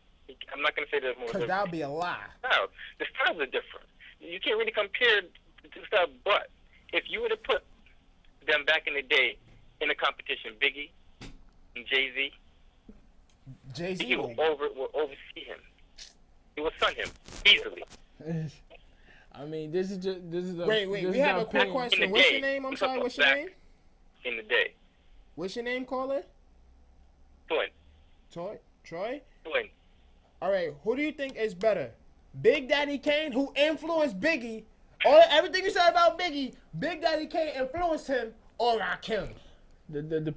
I'm not gonna say they're more. Because that would be a lie. No, the styles are different. You can't really compare the two styles. But if you were to put them back in the day in a competition, Biggie and Jay-Z, Jay-Z Biggie will oversee him. He will son him easily. I mean, this is Wait, we have a quick question. In the What's day. your name? I'm I'm sorry, talking what's your back name? In the day, What's your name, caller? Twin. Troy? Twin. All right, who do you think is better? Big Daddy Kane, who influenced Biggie, everything you said about Biggie, Big Daddy Kane influenced him, or Rakim? The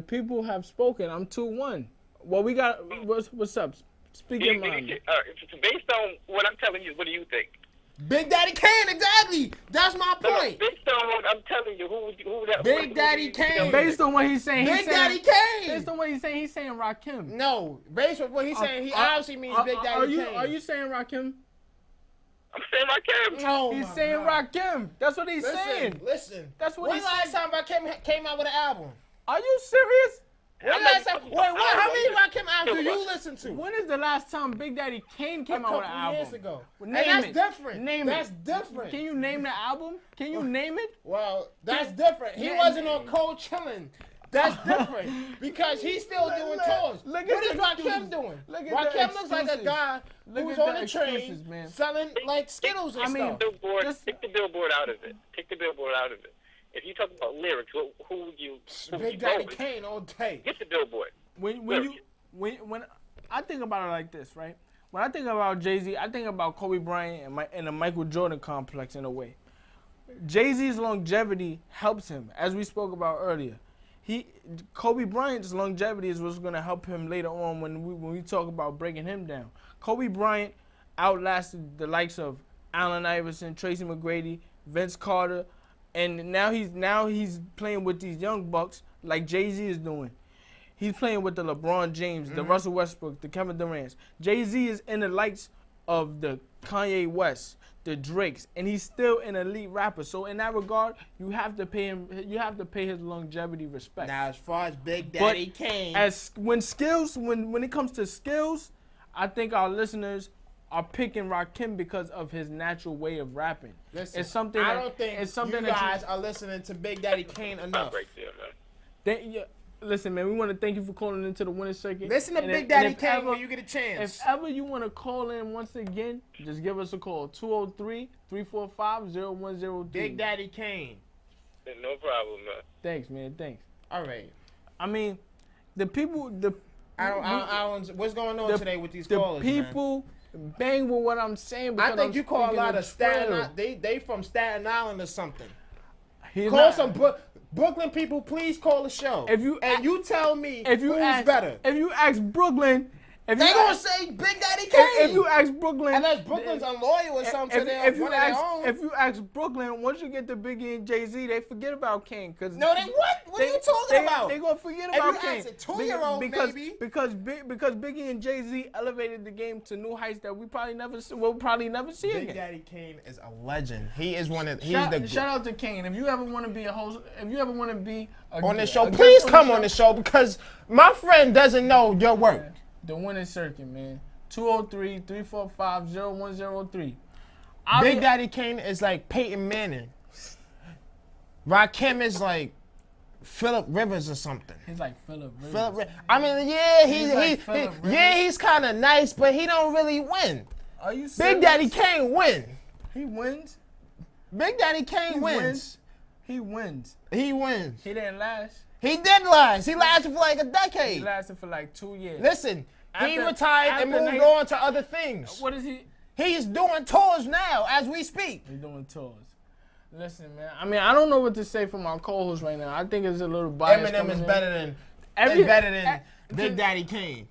people have spoken. I'm 2-1. Well, we got what's up? Speak your mind. Based on what I'm telling you, what do you think? Big Daddy Kane, exactly. That's my point. Based on what I'm telling you, who that? Big Daddy Kane. Based on what he's saying, Big Daddy Kane. Based on what he's saying Rakim. No, based on what he's saying, he obviously means Big Daddy Kane. Are you saying Rakim? I'm saying Rakim. Oh, He's my saying God. Rakim. That's what he's saying. Listen. That's what When he's last saying. time Rakim came out with an album? Are you serious? When last time? Wait, how many Rakim albums do you listen to? When is the last time Big Daddy Kane came out with an album? years ago. Well, And name that's it. different. Name That's it. different. Can you name the album? Can you name it? Well, that's different. He Yeah. wasn't on Cold Chillin'. That's different because he's still doing tours. Look at What is the Rakim excuses. doing? Look at the Rakim looks like a excuses. guy Look who's at on the a train excuses, man. selling like Skittles and I mean, stuff. Billboard. Just- Take the billboard out of it. Take the billboard out of it. If you talk about lyrics, who would you Big go Daddy with? Kane all day. Get the billboard. When I think about it like this, right? When I think about Jay-Z, I think about Kobe Bryant and the Michael Jordan complex in a way. Jay-Z's longevity helps him, as we spoke about earlier. Kobe Bryant's longevity is what's going to help him later on when we talk about breaking him down. Kobe Bryant outlasted the likes of Allen Iverson, Tracy McGrady, Vince Carter, and now he's playing with these young bucks like Jay-Z is doing. He's playing with the LeBron James, the Russell Westbrook, the Kevin Durant. Jay-Z is in the likes of the Kanye West, the Drakes, and he's still an elite rapper. So in that regard, you have to pay him. You have to pay his longevity respect. Now, as far as Big Daddy Kane, When it comes to skills, I think our listeners are picking Rakim because of his natural way of rapping. Listen, It's something I that- don't think it's something you that guys are listening to Big Daddy Kane enough. Right there, man. Listen, man, we want to thank you for calling into the winning circuit. Listen to And Big if- Daddy and if Kane ever- when you get a chance. If ever you want to call in once again, just give us a call. 203-345-0103. Big Daddy Kane. No problem, man. Thanks, man. Thanks. All right. I mean, the people, I don't, what's going on today with these the callers, man? people bang with what I'm saying. I because think I'm you call a speaking lot the of Staten truth. Island. They from Staten Island or something. He's Call not- some Brooklyn people, please call the show. If you and you tell me if you who's ask, better. If you ask Brooklyn, if They you gonna ask, say Big Daddy Kane. if you ask Brooklyn, Unless Brooklyn's unloyal or something to their, if you one of their ask, own. if you ask Brooklyn, once you get to Biggie and Jay-Z, they forget about Kane. Cause No, they what? What are you talking about? They gonna forget If about you Kane. ask a 2-year-old, because maybe. because Biggie and Jay-Z elevated the game to new heights that we probably never see, we'll probably never see Big again. Daddy Kane is a legend. He is one of Shout out to Kane. If you ever want to be a host, if you ever want to be on the show. a guest Please come on the show because my friend doesn't know your work. The winning circuit, man. 203-345-0103. Big Daddy Kane is like Peyton Manning. Rakim is like Phillip Rivers or something. He's like Phillip Rivers. I mean, yeah, He's like Phillip Rivers. he's kind of nice, but he don't really win. Are you serious? Big Daddy Kane win. He wins. Big Daddy Kane He wins. wins. He wins. He wins. He didn't last. He did last. He lasted for like a He decade. lasted for like 2 years. Listen, he After- retired and after moved they- on to other things. What is he? He's doing tours now as we speak. He's doing tours. Listen, man. I mean, I don't know what to say for my co-host right now. I think it's a little biased. Eminem is better than Big to- Daddy Kane.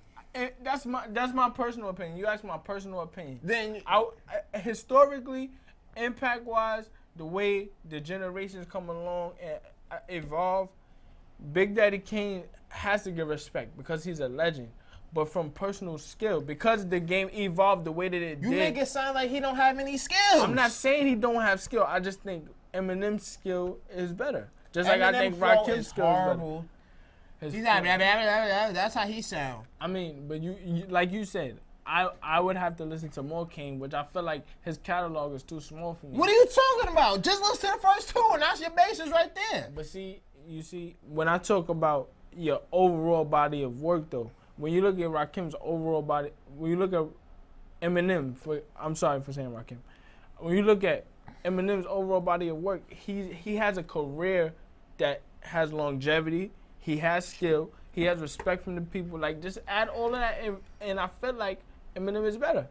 That's my personal opinion. You asked my personal opinion. Then Historically, impact-wise, the way the generations come along and evolve, Big Daddy Kane has to get respect because he's a legend. But from personal skill, because the game evolved the way that it you did. make it sound like he don't have any skills. I'm not saying he don't have skill. I just think Eminem's skill is better. Just like I think flow Rakim's is skill is horrible. better. He's like, that's how he sound. I mean, but you like you said, I would have to listen to more Kane, which I feel like his catalog is too small for me. What are you talking about? Just listen to the first two, and that's your basis right there. But you see, when I talk about your overall body of work, though, when you look at Rakim's overall body, when you look at Eminem, I'm sorry for saying Rakim, when you look at Eminem's overall body of work, he has a career that has longevity, he has skill, he has respect from the people. Like, just add all of that, and I feel like Eminem is better.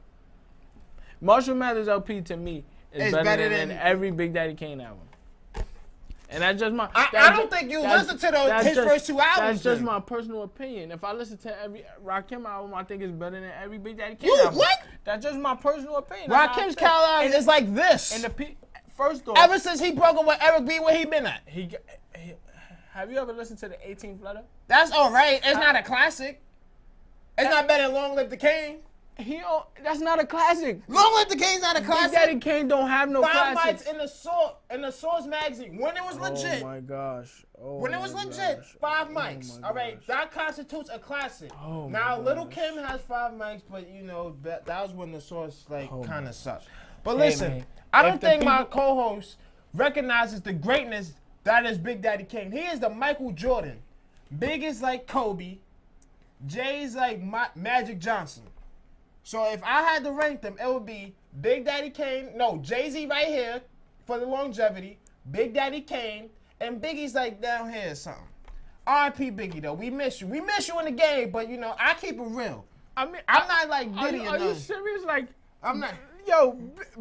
Marshall Mathers LP to me is better than every Big Daddy Kane album. And that's just my. I don't think you listen to his first two albums. That's just my personal opinion. If I listen to every Rakim album, I think it's better than every Big Daddy Kane album. What? That's just my personal opinion. That's how I Rakim's feel. catalog is like this. And first off, Ever since he broke up with Eric B, where he been at? Have you ever listened to the 18th Letter? That's all right. It's not a classic. It's not better than Long Live the King. That's not a classic. Long Live the King's not a classic. Big Daddy Kane don't have no Five classics. Mics in the Source magazine when it was legit. Oh my gosh. When it was legit, 5 mics. All right, that constitutes a classic. Oh now, my Little gosh. Kim has 5 mics, but you know that was when the Source kind of sucked. But Hey, listen, man, I don't if the think my people- co-host recognizes the greatness that is Big Daddy Kane. He is the Michael Jordan. Big is like Kobe. Jay's like Magic Johnson. So if I had to rank them, it would be Big Daddy Kane. No, Jay-Z right here for the longevity. Big Daddy Kane. And Biggie's like down here or something. R.I.P. Biggie, though. We miss you. We miss you in the game, but, you know, I keep it real. I mean, I'm not like Are Diddy you enough. serious? Like, I'm not. yo,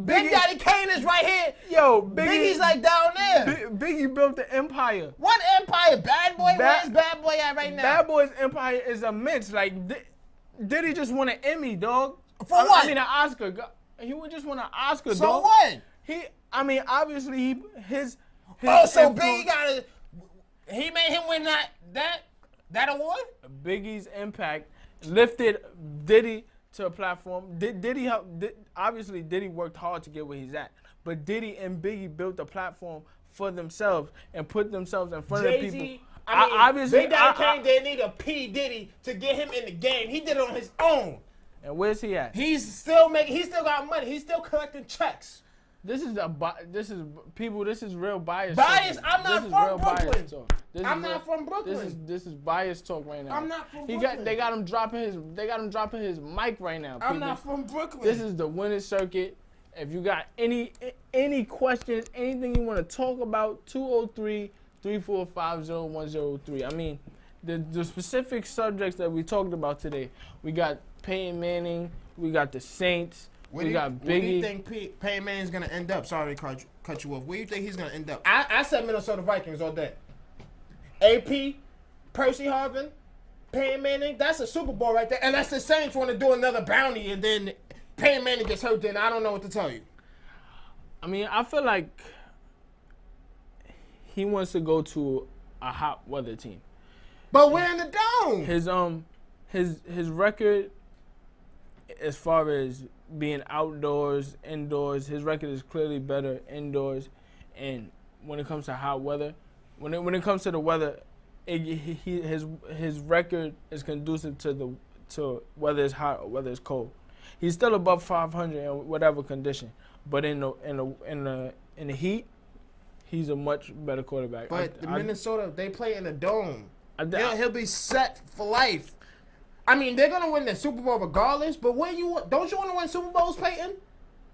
Big Daddy Kane is right here. Yo, Biggie's like down there. Biggie built the empire. What empire? Bad Boy? Bad- Where's Bad Boy at right now? Bad Boy's empire is immense. Like, Diddy just won an Emmy, dog. For what? I mean, an Oscar. He would just won an Oscar, So dog. what? Obviously, his Oh, so influence- Biggie got it. He made him win that award? Biggie's impact lifted Diddy to a platform. Diddy helped. Obviously, Diddy worked hard to get where he's at, but Diddy and Biggie built a platform for themselves and put themselves in front of Jay-Z, people. I mean, Big Daddy Kane didn't need a P. Diddy to get him in the game. He did it on his own. And where's he at? He's still got money. He's still collecting checks. This is real bias. Bias? talk. I'm not This is from real bias Brooklyn. talk. This I'm is not real- from Brooklyn. This is bias talk right now. I'm not from They Brooklyn. got him dropping his mic right now. I'm people. not from Brooklyn. This is the winning circuit. If you got any questions, anything you want to talk about, 203-345-0103. I mean, the specific subjects that we talked about today. We got Peyton Manning. We got the Saints. We got Biggie. Where do you think Peyton Manning's going to end up? Sorry to cut you off. Where do you think he's going to end up? I said Minnesota Vikings all day. AP, Percy Harvin, Peyton Manning, that's a Super Bowl right there. Unless the Saints want to do another bounty and then Peyton Manning gets hurt, then I don't know what to tell you. I mean, I feel like he wants to go to a hot weather team. But we're in the dome. His record as far as being outdoors, indoors, his record is clearly better indoors. And when it comes to hot weather, when it comes to the weather, his record is conducive to whether it's hot or whether it's cold. He's still above 500 in whatever condition, but in the heat, he's a much better quarterback. But Minnesota, they play in the dome. I- He'll be set for life. I mean, they're gonna win the Super Bowl regardless. But don't you want to win Super Bowls, Peyton?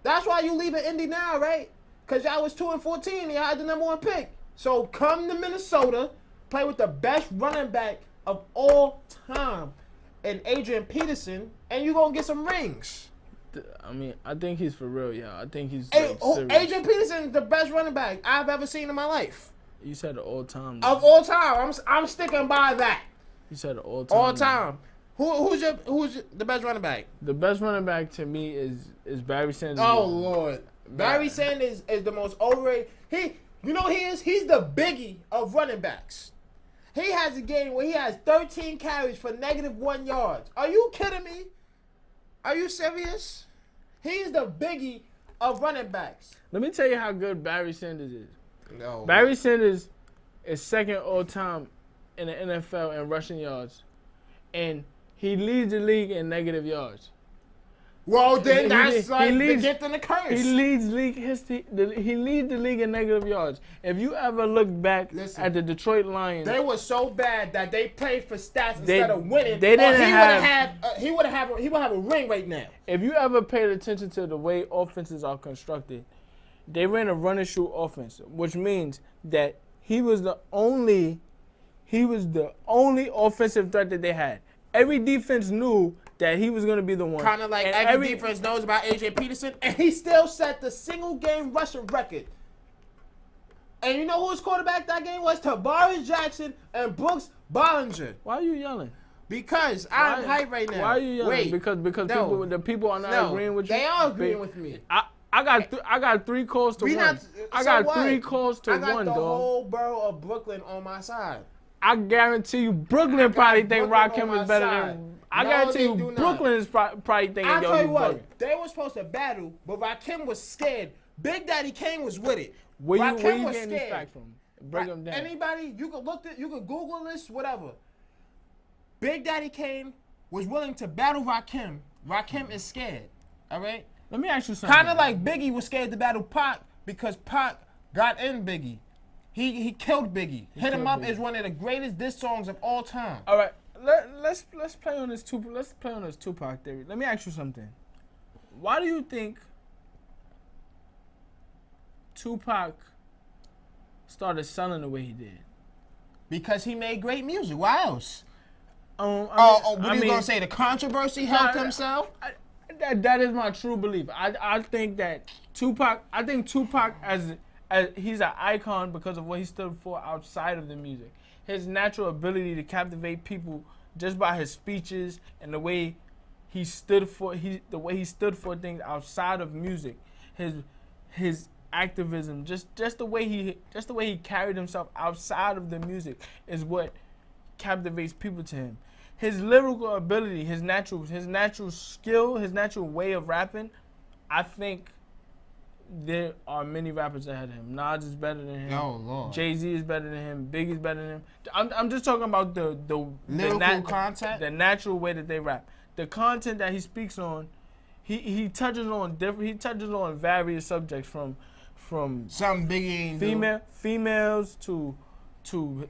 That's why you leaving Indy now, right? Because y'all was 2-14 and y'all had the #1 pick. So come to Minnesota, play with the best running back of all time, and Adrian Peterson, and you gonna get some rings. I mean, I think he's for real, yeah. I think he's Hey, like, serious. Adrian Peterson is the best running back I've ever seen in my life. You said the all time. Of all time, I'm sticking by that. You said the all time. All time. Who's the best running back? The best running back to me is Barry Sanders. Oh Lord, Barry Sanders is the most overrated. He's the Biggie of running backs. He has a game where he has 13 carries for -1 yards. Are you kidding me? Are you serious? He's the Biggie of running backs. Let me tell you how good Barry Sanders is. No. Barry Sanders is second all time in the NFL in rushing yards, and he leads the league in negative yards. Well, then He that's like the leads- gift and the curse. He leads he leads the league in negative yards. If you ever look back Listen, at the Detroit Lions, They were so bad that they played for stats They- instead of winning. they didn't he would have a ring right now. if you ever paid attention to the way offenses are constructed, they ran a run and shoot offense, which means that he was the only offensive threat that they had. Every defense knew that he was going to be the one. Kind of like And every defense knows about AJ Peterson, and he still set the single game rushing record. And you know who his quarterback that game was? Tavares Jackson and Brooks Bollinger. Why are you yelling? Because I'm hyped right now. Why are you yelling? Wait, because no. the people are not no, agreeing with you. they are agreeing with me. I got 3 calls to We 1. not- I so got what? 3 calls to I got 1, the dog. whole borough of Brooklyn on my side. I guarantee you, Brooklyn probably think Brooklyn Rakim on is better my than. side. I No, guarantee they you, do not. Brooklyn is probably thinking, I'll yo, tell you you what, bugging. they were supposed to battle, but Rakim was scared. Big Daddy Kane was with it. Where you Rakim was getting these scared. facts from? Break them down. Anybody, you could Google this, whatever. Big Daddy Kane was willing to battle Rakim. Rakim is scared. All right? Let me ask you something. Kind of like Biggie was scared to battle Pac because Pac got in Biggie. He killed Biggie. Hit Him killed Up Biggie. is one of the greatest diss songs of all time. All right, let's play on this Tupac theory. Let me ask you something. Why do you think Tupac started selling the way he did? Because he made great music. Why else? What What are you going to say? The controversy helped him sell? That is my true belief. I think that Tupac as he's an icon because of what he stood for outside of the music. His natural ability to captivate people just by his speeches and the way he stood for things outside of music. His activism, just the way he carried himself outside of the music is what captivates people to him. His lyrical ability, his natural skill, his natural way of rapping, I think there are many rappers ahead of him. Nas is better than him. Oh, Lord. Jay-Z is better than him. Biggie's better than him. I'm just talking about the Lyrical content? the natural way that they rap. the content that he speaks on, he touches on various subjects from Something Biggie ain't do. females to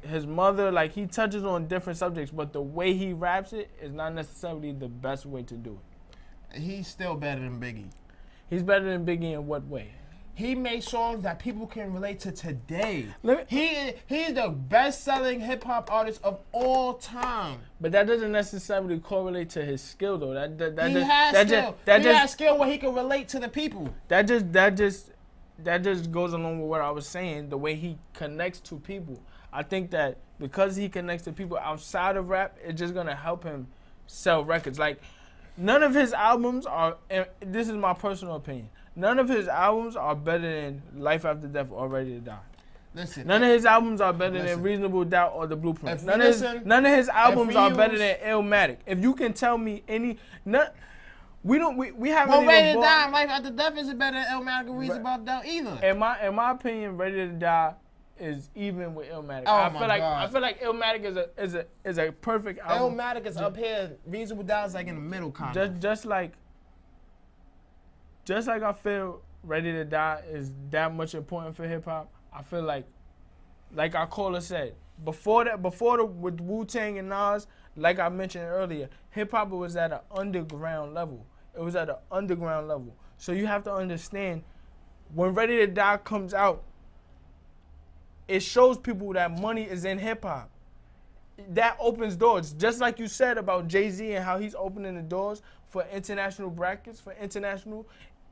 his mother. Like, he touches on different subjects, but the way he raps it is not necessarily the best way to do it. He's still better than Biggie. He's better than Biggie in what way? He made songs that people can relate to today. Let He's the best-selling hip-hop artist of all time. But that doesn't necessarily correlate to his skill, though. He has skill where he can relate to the people. That just goes along with what I was saying, the way he connects to people. I think that because he connects to people outside of rap, it's just gonna help him sell records. Like, none of his albums are, and this is my personal opinion, none of his albums are better than Life After Death or Ready to Die. Listen, None of his albums are better than Reasonable Doubt or The Blueprint. If None of his albums are better than Illmatic. If you can tell me any, we haven't well, even Ready to bought- Die, Life After Death isn't better than Illmatic or Reasonable Doubt either. In my opinion, Ready to Die is even with Illmatic. Oh I my feel like God. I feel like Illmatic is a perfect album. Illmatic is up here. Reasonable Doubt is like in the middle kind of. Just like I feel Ready to Die is that much important for hip hop. I feel like our caller said, before with Wu-Tang and Nas, like I mentioned earlier, hip hop was at an underground level. It was at an underground level. So you have to understand, when Ready to Die comes out, it shows people that money is in hip hop. That opens doors. Just like you said about Jay-Z and how he's opening the doors for international brackets,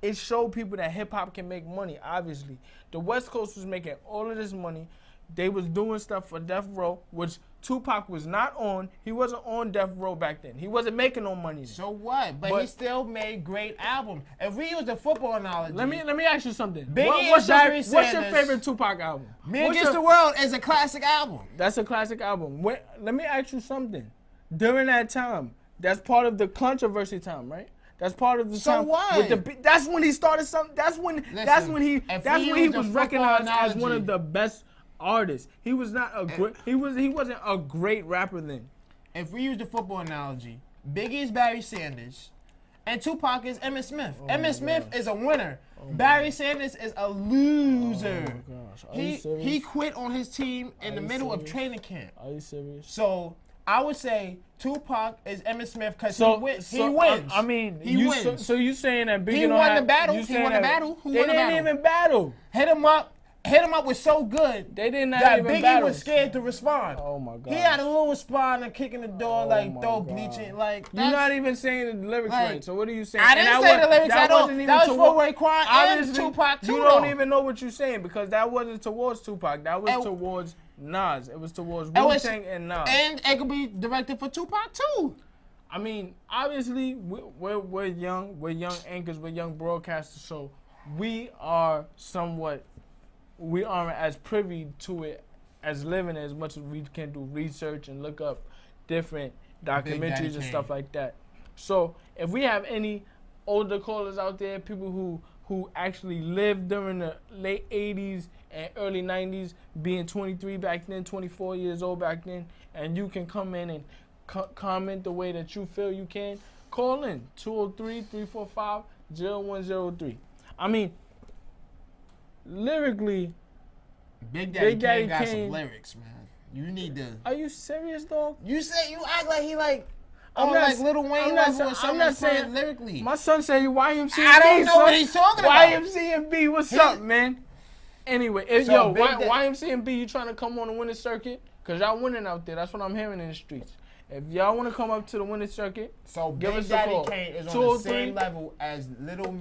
it showed people that hip hop can make money, obviously. The West Coast was making all of this money. They was doing stuff for Death Row, which Tupac was not on. He wasn't on Death Row back then. He wasn't making no money then. So what? But he still made great albums. If we use the football analogy, Let me ask you something. Biggie What's and Barry your favorite Sanders. Tupac album? Me Against the World is a classic album. That's a classic album. Let me ask you something. During that time, that's part of the controversy time, right? That's part of the So time. what? That's when he started something. That's when he was recognized as one of the best artists. He was not a great. He wasn't a great rapper then. If we use the football analogy, Biggie is Barry Sanders, and Tupac is Emmitt Smith. Emmitt Smith is a winner. Barry Sanders is a loser. Oh my gosh. Are you serious? He quit on his team in the you middle of serious? training camp. Are you serious? So I would say Tupac is Emmitt Smith because he wins. I mean, he wins. So you saying that Biggie He don't won have, the battle. you He saying won the that battle. Who they won the didn't battle? even battle. Hit him up was so good They did not that even Biggie battle. was scared to respond. Oh my god. He had a little respond and kicking the door like my throw God. bleaching like. You're not even saying the lyrics like, right. So what are you saying? I didn't say the lyrics at all. wasn't even That was for toward- Raekwon and Obviously, Tupac too. You don't though. even know what you're saying because that wasn't towards Tupac. That was And- towards Nas. It was towards It was- Wu-Tang and Nas. And it could be directed for Tupac too. I mean, obviously, we're young. We're young anchors. We're young broadcasters. So we aren't as privy to it as living as much as we can do research and look up different documentaries and stuff like that. So if we have any older callers out there, people who actually lived during the late 80s and early 90s, being 23 back then, 24 years old back then, and you can come in and comment the way that you feel you can, call in 203-345-0103. I mean, lyrically, Big Daddy Kane got Kane- some lyrics, man. You need to. are you serious, dog? You say you act like he like. I'm Oh, not like s- Lil Wayne I'm not level or sa- something. I'm not saying- lyrically. My son said YMCA. I don't know what he's talking about. YMCA, what's up, man? Anyway, So Big Daddy- YMCA, you trying to come on the winning circuit? Cause y'all winning out there. That's what I'm hearing in the streets. If y'all want to come up to the winning circuit, So give Big us a Daddy call. Kane is on the 203. same level as Lil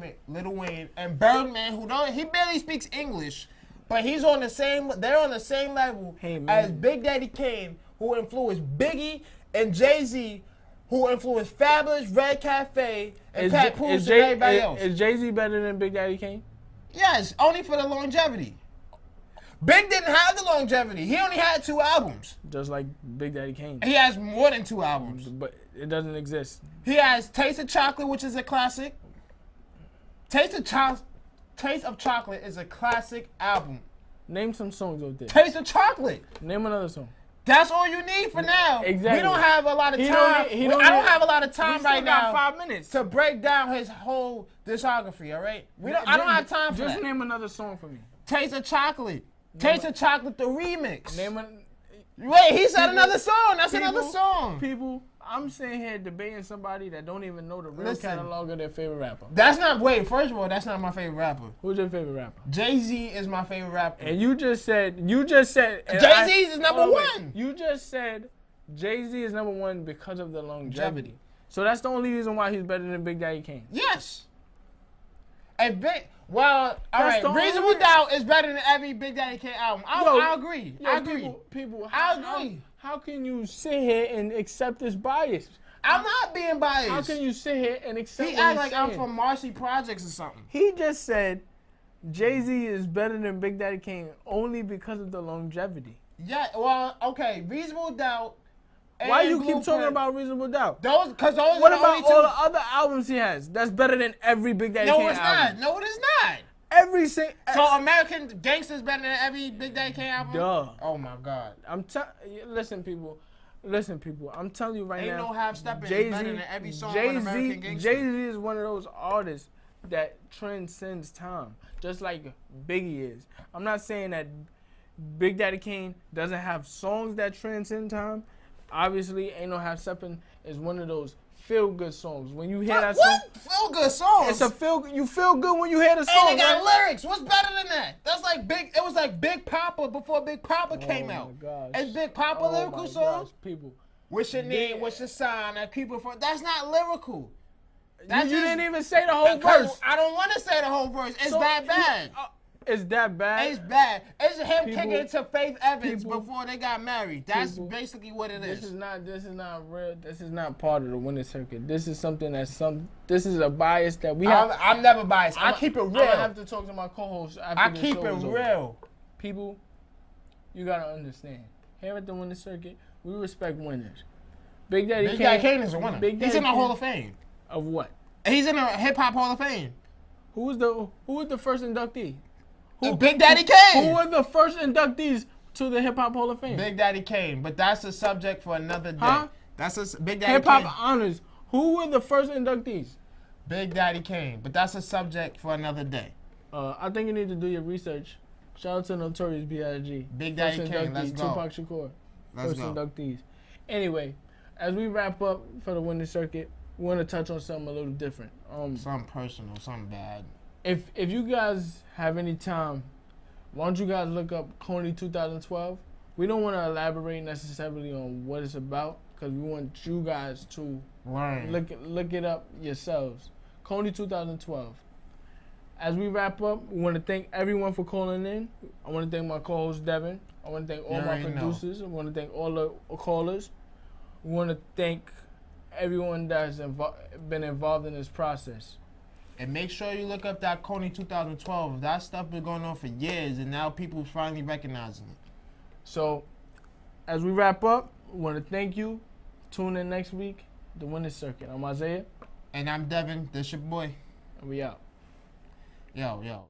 Wayne and Birdman, he barely speaks English, but he's on the same. They're on the same level Hey, man. as Big Daddy Kane, who influenced Biggie and Jay-Z, who influenced Fabulous, Red Cafe, and Papoose and everybody else. Is Jay-Z better than Big Daddy Kane? Yes, only for the longevity. Big didn't have the longevity. He only had 2 albums. Just like Big Daddy Kane. He has more than 2 albums. But it doesn't exist. He has Taste of Chocolate, which is a classic. Taste of Chocolate is a classic album. Name some songs out there. Taste of Chocolate. Name another song. That's all you need for now. Exactly. We don't have a lot of He time. don't I don't need- have a lot of We time still right got now 5 minutes. to break down his whole discography. All right. I don't have time for Just that. name another song for me. Taste of Chocolate. Taste of Chocolate, the remix. Name a. Wait, he said People- another song. That's another people- song. People, I'm sitting here debating somebody that don't even know the real Listen. catalog of their favorite rapper. That's not. Wait, first of all, that's not my favorite rapper. Who's your favorite rapper? Jay-Z is my favorite rapper. And you just said. and Jay-Z is number hold on, wait. one. You just said Jay-Z is number one because of the longevity. Longevity. So that's the only reason why he's better than Big Daddy Kane. Yes. Well, all That's right. the Reasonable only- Doubt is better than every Big Daddy Kane album. I agree. Yo, I agree. People, I agree. How can you sit here and accept this bias? I'm not being biased. How can you sit here and accept? He what act he's like I'm saying? from Marcy Projects or something. He just said Jay-Z is better than Big Daddy Kane only because of the longevity. Yeah. Well, okay. Reasonable Doubt. Why and you keep talking Blueprint, about Reasonable Doubt? those? Because those What are the about only two. all the other albums he has? That's better than every Big Daddy No, Kane it's album. not. No, it is not. Every single. So American Gangster's better than every Big Daddy Kane album? Duh. Oh my God. Listen, people. I'm telling you right Ain't now. no half stepping is better than every song on American Gangster. Jay-Z is one of those artists that transcends time, just like Biggie is. I'm not saying that Big Daddy Kane doesn't have songs that transcend time. Obviously, Ain't No Half Steppin' is one of those feel-good songs. When you hear that song, What? Feel good songs. it's a you feel good when you hear the song. And they got right? lyrics. What's better than that? That's like Big. It was like Big Papa before Big Papa came out. Oh my gosh. It's Big Papa Oh lyrical my songs. gosh, people. What's your name? What's your sign? That people for. That's not lyrical. You That's didn't just- even say the whole Because verse. I don't want to say the whole verse. It's So, that bad. It's that bad. It's bad. It's him People- kicking it to Faith Evans people- before they got married. That's people- basically what it This is. is not real. This is not part of the winning circuit. This is something this is a bias that we have. I'm never biased. I keep it real. I have to talk to my co-host after I this keep show it is over. real. People, you gotta understand. Here at the winning circuit, we respect winners. Big Daddy Big Daddy Kane is a winner. Big He's Daddy in the Hall Kane- of Fame. Of what? He's in the Hip Hop Hall of Fame. Who was the first inductee? Big Daddy Who Kane. were the first inductees to the Hip Hop Hall of Fame? Big Daddy Kane, but that's a subject for another day. Huh? That's a Big Daddy Hip Hop Kane. honors. Who were the first inductees? Big Daddy Kane, but that's a subject for another day. I think you need to do your research. Shout out to Notorious B.I.G. Big Daddy First Kane, inductee, let's go. Tupac Shakur. Let's First go. inductees. Anyway, as we wrap up for the winning circuit, we want to touch on something a little different. Something personal, something bad. If you guys have any time, why don't you guys look up Coney 2012? We don't want to elaborate necessarily on what it's about because we want you guys to Learn. look it up yourselves. Coney 2012. As we wrap up, we want to thank everyone for calling in. I want to thank my co-host Devin. I want to thank all You my already know. producers. I want to thank all the callers. We want to thank everyone that's been involved in this process. And make sure you look up that Coney 2012. That stuff been going on for years, and now people finally recognizing it. So, as we wrap up, we want to thank you. Tune in next week, The Winning Circuit. I'm Isaiah, And I'm Devin. This your boy. and we out. Yo.